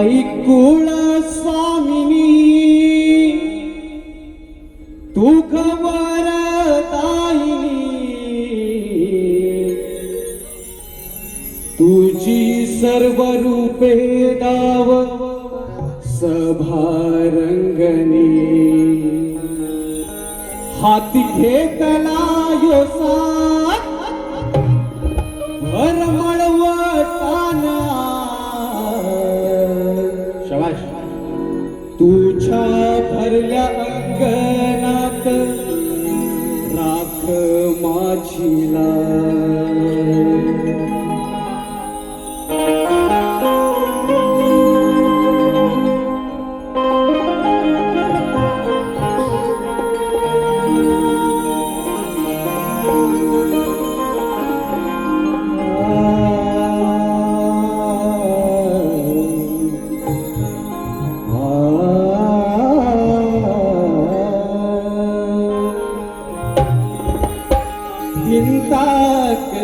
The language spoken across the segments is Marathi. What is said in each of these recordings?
आई कुळ स्वामिनी तू खबर ताईनी तुझी सर्व रूपे दाव सभारंगणी हाती घेतला यो साथ भर मळवटाना शबाश तुझ्या भरल्या अंगणात राख माझीला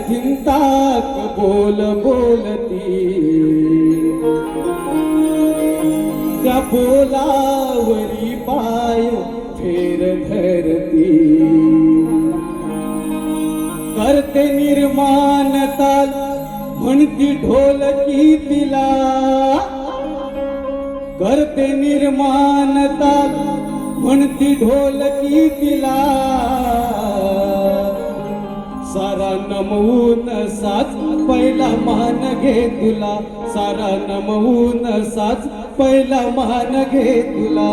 धिंताक बोल बोलती त्या बोलावरी पाय फेर धरती करते निर्माण ताल म्हणती ढोलकी तिला करते निर्माण ताल म्हणती ढोलकी तिला सारा नमवून साच पहिला मान घे तुला सारा नमवून साच पहिला मान घे तुला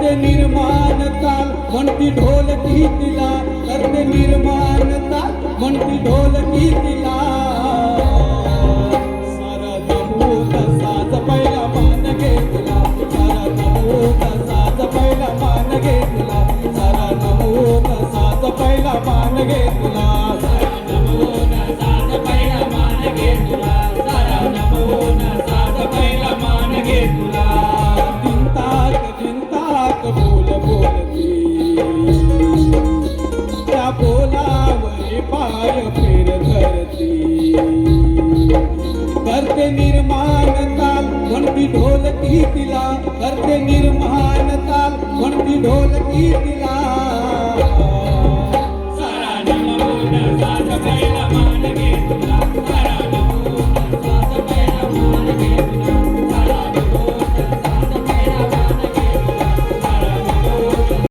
करते निर्माण ताल म्हणती ढोलकी तिला, करते निर्माण ताल म्हणती ढोलकी तिला. सारा नमूद साज पहिला मान घे तुला, सारा नमूद साज पहिला मान घे तुला, सारा नमूद साज पहिला मान घे तुला, सारा नमूद साज पहिला मान घे तुला, सारा नमूद साज पहिला मान घे तुला. चिंताक बोल बोलती, त्या बोलावरी पाय फेर धरती. करते निर्माण ताल म्हणती ढोलकी तिला, करते निर्माण ताल म्हणती ढोलकी तिला.